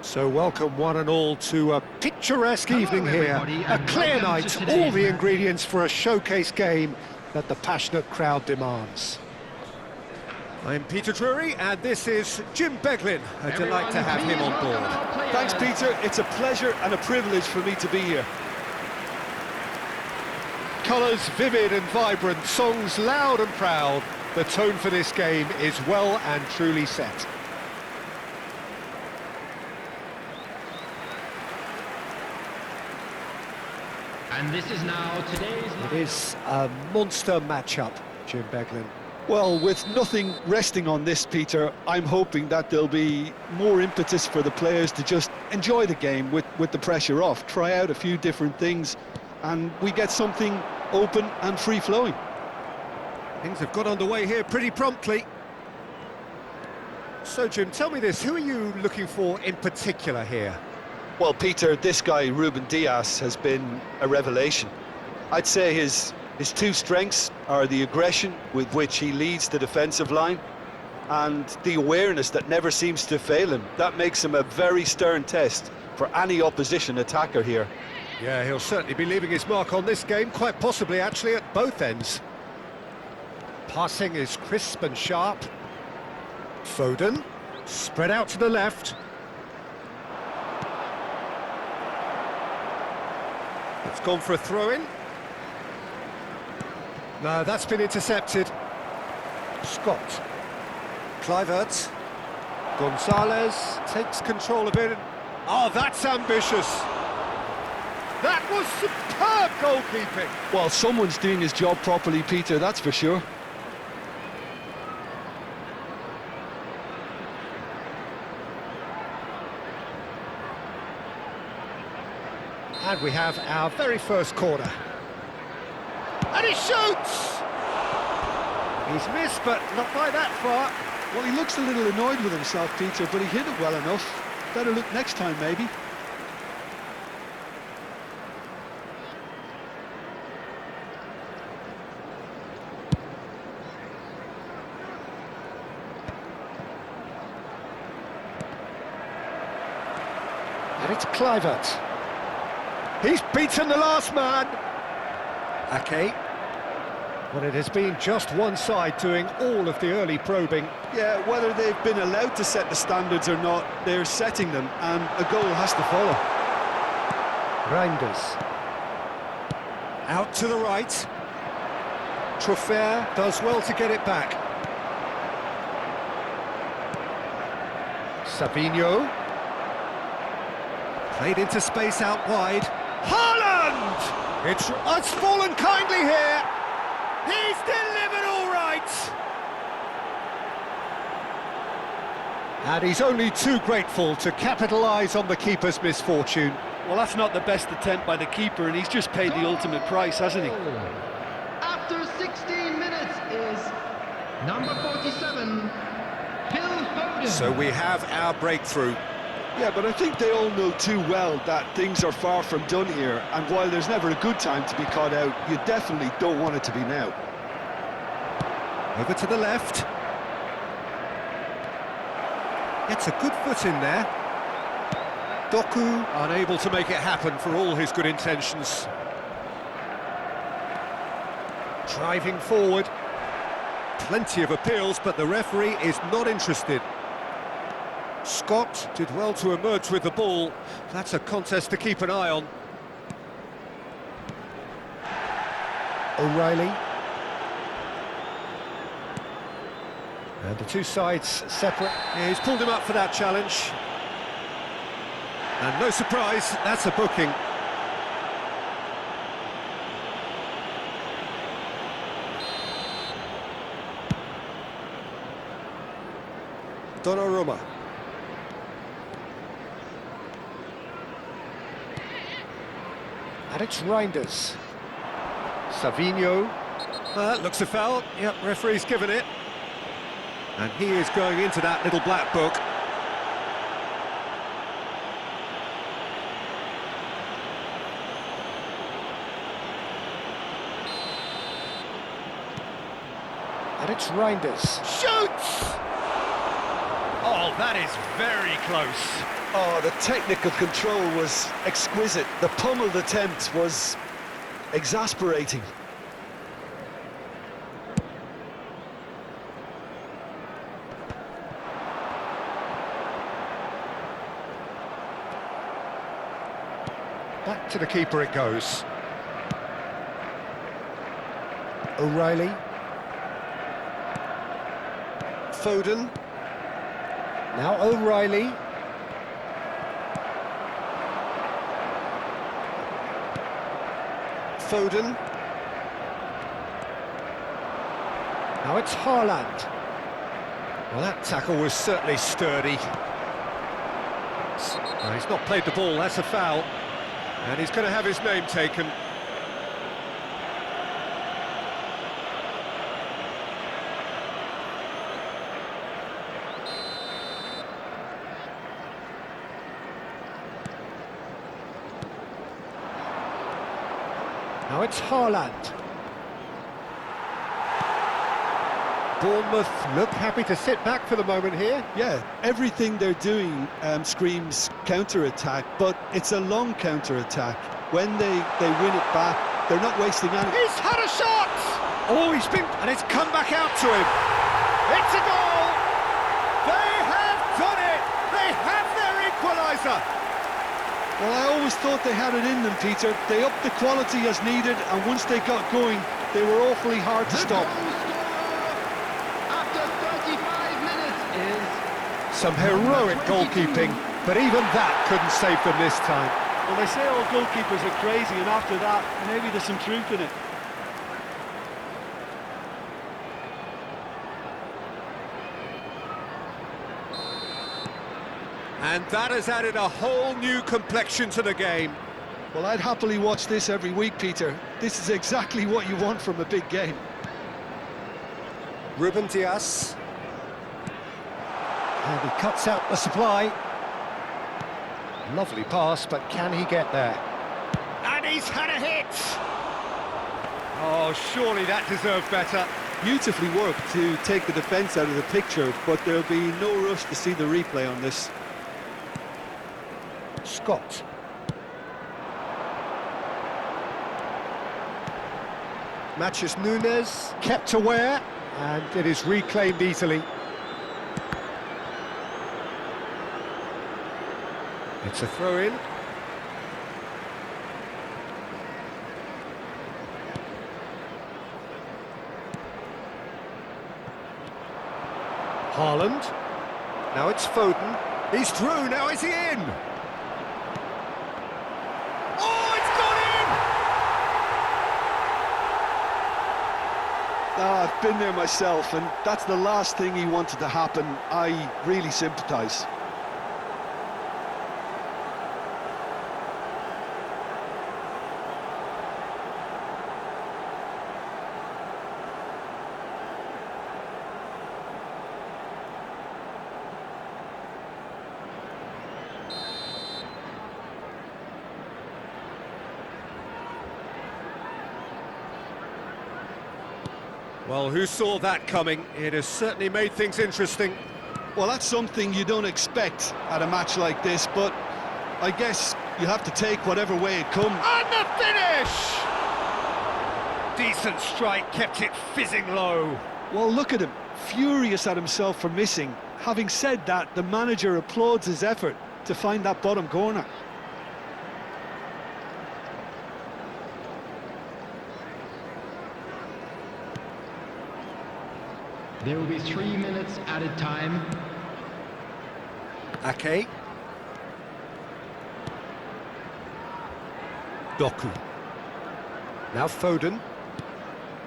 So welcome one and all to a picturesque evening here, a clear night, all the ingredients for a showcase game that the passionate crowd demands. I'm Peter Drury and this is Jim Beglin, a delight to have him on board. Thanks Peter, it's a pleasure and a privilege for me to be here. Colours vivid and vibrant, songs loud and proud, the tone for this game is well and truly set. And this is now today's... It is a monster matchup, Jim Beglin. Well, with nothing resting on this, Peter, I'm hoping that there'll be more impetus for the players to just enjoy the game with the pressure off, try out a few different things, and we get something open and free-flowing. Things have got underway here pretty promptly. So, Jim, tell me this, who are you looking for in particular here? Well, Peter, this guy, Ruben Dias, has been a revelation. I'd say his two strengths are the aggression with which he leads the defensive line and the awareness that never seems to fail him. That makes him a very stern test for any opposition attacker here. Yeah, he'll certainly be leaving his mark on this game, quite possibly actually at both ends. Passing is crisp and sharp. Foden, spread out to the left. It's gone for a throw-in. No, that's been intercepted. Scott. Kluivert. Gonzalez takes control of it. Oh, that's ambitious. That was superb goalkeeping. Well, someone's doing his job properly, Peter, that's for sure. And we have our very first corner. And he shoots! He's missed, but not by that far. Well, he looks a little annoyed with himself, Peter, but he hit it well enough. Better look next time, maybe. And it's Kluivert. He's beaten the last man. Ake. Well, it has been just one side doing all of the early probing. Yeah, whether they've been allowed to set the standards or not, they're setting them, and a goal has to follow. Reinders. Out to the right. Troffer does well to get it back. Savinho. Played into space out wide. Haaland! It's fallen kindly here. He's delivered all right. And he's only too grateful to capitalise on the keeper's misfortune. Well, that's not the best attempt by the keeper, and he's just paid the ultimate price, hasn't he? After 16 minutes is number 47, Phil Foden. So we have our breakthrough. Yeah, but I think they all know too well that things are far from done here, and while there's never a good time to be caught out, you definitely don't want it to be now. Over to the left. Gets a good foot in there. Doku unable to make it happen for all his good intentions. Driving forward. Plenty of appeals, but the referee is not interested. Scott did well to emerge with the ball. That's a contest to keep an eye on. O'Reilly. And the two sides separate. Yeah, he's pulled him up for that challenge. And no surprise, that's a booking. Donnarumma. And it's Reinders. Savinho. Looks a foul. Yep, referee's given it. And he is going into that little black book. And it's Reinders. Shoots! Oh, that is very close. Oh, the technical control was exquisite. The pummeled attempt was exasperating. Back to the keeper it goes. O'Reilly. Foden. Now O'Reilly. Foden. Now it's Haaland. Well, that tackle was certainly sturdy. Well, he's not played the ball, that's a foul. And he's going to have his name taken. Now it's Haaland. Bournemouth look happy to sit back for the moment here. Yeah, everything they're doing screams counter-attack, but it's a long counter-attack. When they win it back, they're not wasting any. He's had a shot! Oh, and it's come back out to him. It's a goal! They have done it! They have their equaliser! Well, I always thought they had it in them, Peter. They upped the quality as needed, and once they got going, they were awfully hard to stop. Some heroic goalkeeping, but even that couldn't save them this time. Well, they say all goalkeepers are crazy, and after that, maybe there's some truth in it. And that has added a whole new complexion to the game. Well, I'd happily watch this every week, Peter. This is exactly what you want from a big game. Ruben Dias. And he cuts out the supply. Lovely pass, but can he get there? And he's had a hit! Oh, surely that deserved better. Beautifully worked to take the defence out of the picture, but there'll be no rush to see the replay on this. Scott. Matches Nunes, kept aware, and it is reclaimed easily. It's a throw-in. Haaland. Now it's Foden. He's through, now is he in? Oh, it's gone in! I've been there myself, and that's the last thing he wanted to happen. I really sympathise. Well, who saw that coming? It has certainly made things interesting. Well, that's something you don't expect at a match like this, but I guess you have to take whatever way it comes. And the finish! Decent strike, kept it fizzing low. Well, look at him, furious at himself for missing. Having said that, the manager applauds his effort to find that bottom corner. There will be 3 minutes added time. Ake. Doku. Now Foden.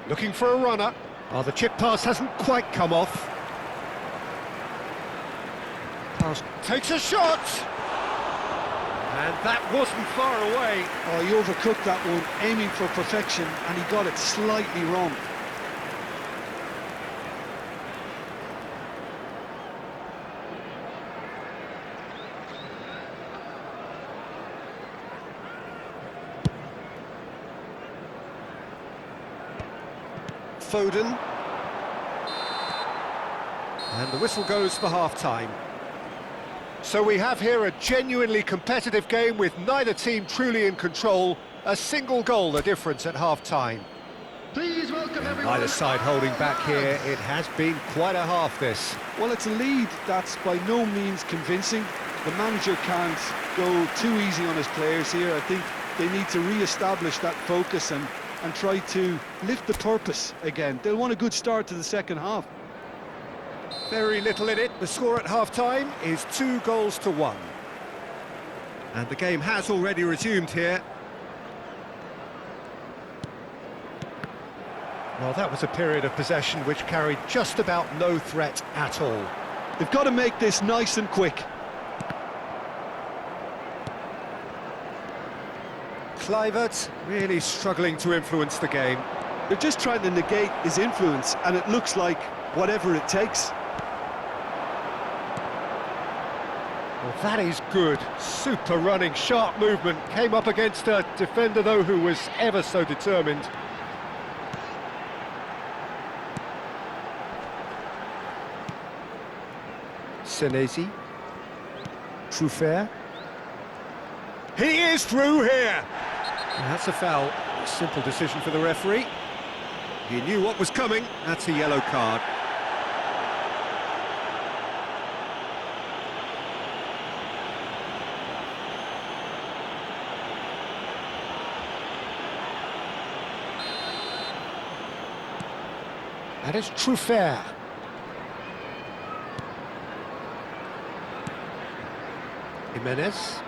Looking for a runner. Oh, the chip pass hasn't quite come off. Pass takes a shot! And that wasn't far away. Oh, he overcooked that one, aiming for perfection, and he got it slightly wrong. Foden. And the whistle goes for half-time. So we have here a genuinely competitive game with neither team truly in control. A single goal the difference at half-time. Please welcome everyone. Neither side holding back here. It has been quite a half, this. Well, it's a lead that's by no means convincing. The manager can't go too easy on his players here. I think they need to re-establish that focus and try to lift the purpose again. They'll want a good start to the second half. Very little in it. The score at half-time is 2-1. And the game has already resumed here. Well, that was a period of possession which carried just about no threat at all. They've got to make this nice and quick. Kluivert really struggling to influence the game. They're just trying to negate his influence, and it looks like whatever it takes. Well, that is good. Super running, sharp movement. Came up against a defender, though, who was ever so determined. Senesi. Truffert. He is through here! And that's a foul. Simple decision for the referee. He knew what was coming. That's a yellow card. That is Truffert. Jimenez.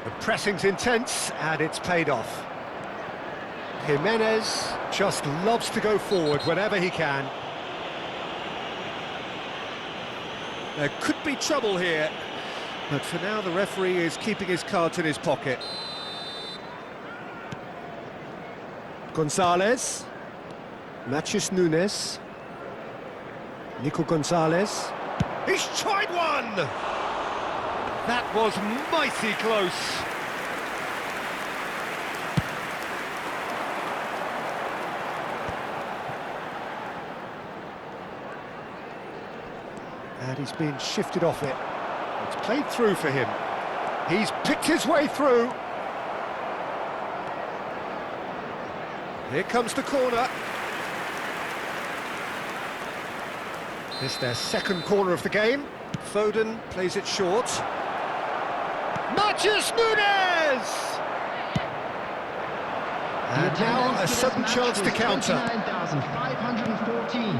The pressing's intense, and it's paid off. Jimenez just loves to go forward whenever he can. There could be trouble here, but for now the referee is keeping his cards in his pocket. Gonzalez. Matheus Nunes. Nico Gonzalez. He's tried one! That was mighty close. And he's been shifted off it. It's played through for him. He's picked his way through. Here comes the corner. This is their second corner of the game. Foden plays it short. Matheus Nunes! And now a sudden chance to counter. 29,514.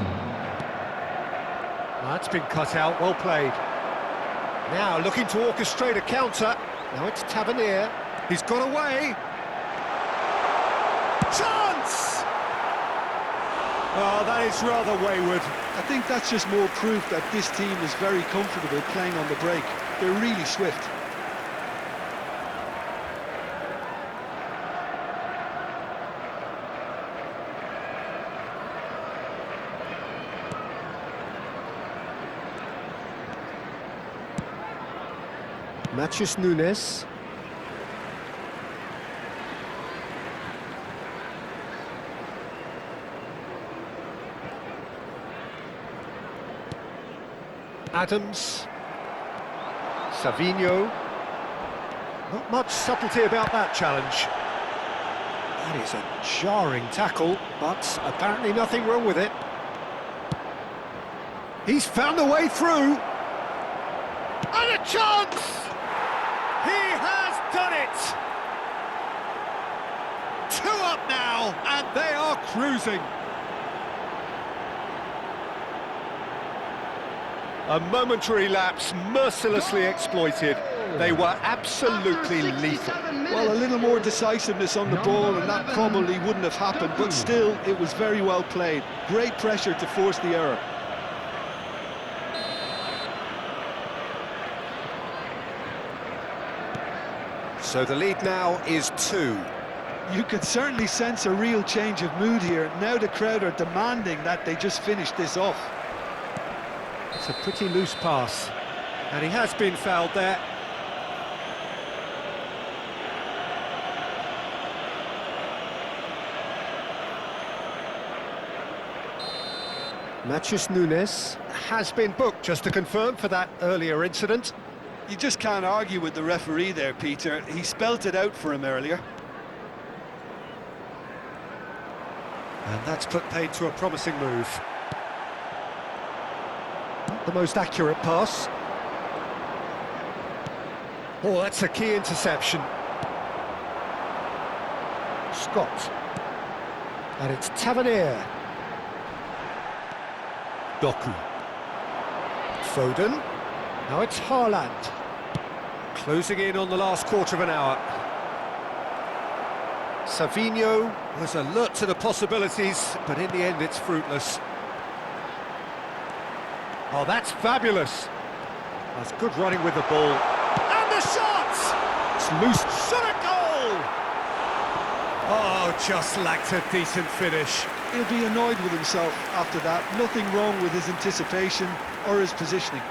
That's been cut out, well played. Now looking to orchestrate a counter. Now it's Tavernier. He's got away. Chance! Oh, that is rather wayward. I think that's just more proof that this team is very comfortable playing on the break. They're really swift. Matheus Nunes. Adams. Savinho. Not much subtlety about that challenge. That is a jarring tackle, but apparently nothing wrong with it. He's found a way through. And a chance! He has done it! 2 up now, and they are cruising. A momentary lapse mercilessly exploited. They were absolutely lethal. Well, a little more decisiveness on the ball and that probably wouldn't have happened, but still, it was very well played. Great pressure to force the error. So the lead now is 2. You can certainly sense a real change of mood here. Now the crowd are demanding that they just finish this off. It's a pretty loose pass, and he has been fouled there. Matheus Nunes has been booked, just to confirm, for that earlier incident. You just can't argue with the referee there, Peter. He spelt it out for him earlier. And that's put paid to a promising move. Not the most accurate pass. Oh, that's a key interception. Scott. And it's Tavernier. Doku. Foden. Now it's Haaland. Closing in on the last quarter of an hour. Savinho was alert to the possibilities, but in the end it's fruitless. Oh, that's fabulous. That's good running with the ball. And the shot! It's loose. Shot a goal! Oh, just lacked a decent finish. He'll be annoyed with himself after that. Nothing wrong with his anticipation or his positioning.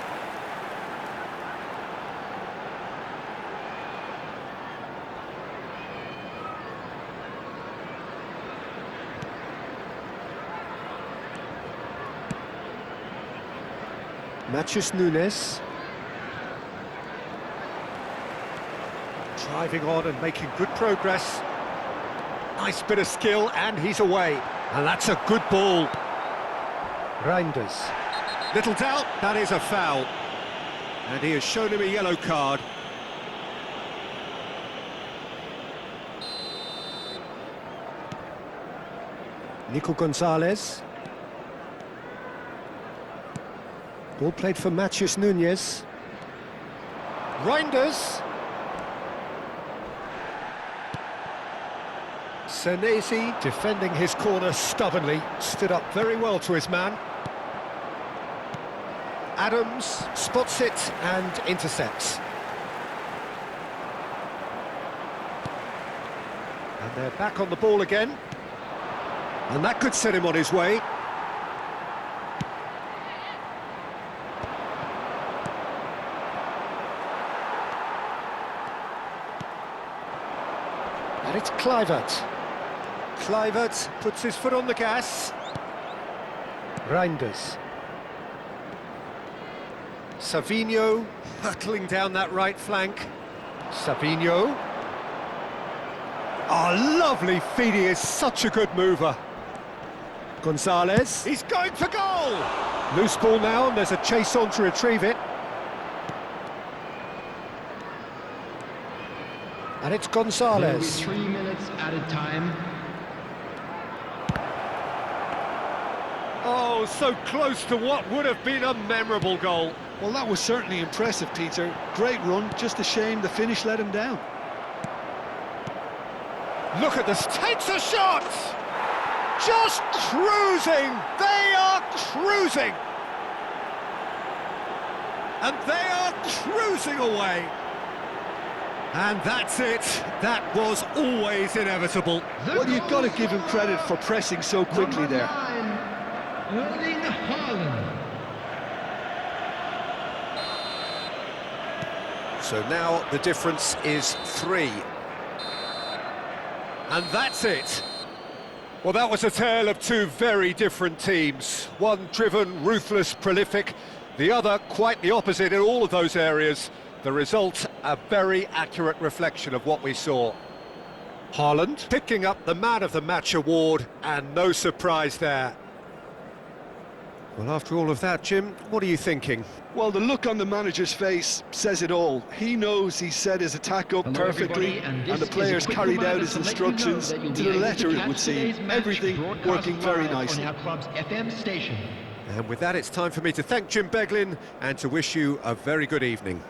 Matheus Nunes. Driving on and making good progress. Nice bit of skill, and he's away. And that's a good ball. Reinders. Little doubt, that is a foul. And he has shown him a yellow card. Nico Gonzalez. Ball played for Matheus Nunes. Reinders. Senesi defending his corner stubbornly, stood up very well to his man. Adams spots it and intercepts. And they're back on the ball again. And that could set him on his way. And it's Kluivert. Kluivert puts his foot on the gas. Reinders. Savinho hurtling down that right flank. Savinho. Oh, lovely feed, he is such a good mover. Gonzalez. He's going for goal! Loose ball now, and there's a chase on to retrieve it. And it's Gonzalez. 3 minutes added time. Oh, so close to what would have been a memorable goal. Well, that was certainly impressive, Peter. Great run, just a shame the finish let him down. Look at this, takes a shot! Just cruising! They are cruising! And they are cruising away! And that's it. That was always inevitable. Well, you've got to give him credit for pressing so quickly Number there. 9, Erling Haaland. So now the difference is 3. And that's it. Well, that was a tale of two very different teams. One driven, ruthless, prolific. The other quite the opposite in all of those areas. The result, a very accurate reflection of what we saw. Haaland picking up the Man of the Match award, and no surprise there. Well, after all of that, Jim, what are you thinking? Well, the look on the manager's face says it all. He knows he set his attack up Hello, perfectly, everybody, and the players carried out his instructions to the letter, it would seem. Everything working very nicely. On our club's FM station. And with that, it's time for me to thank Jim Beglin and to wish you a very good evening.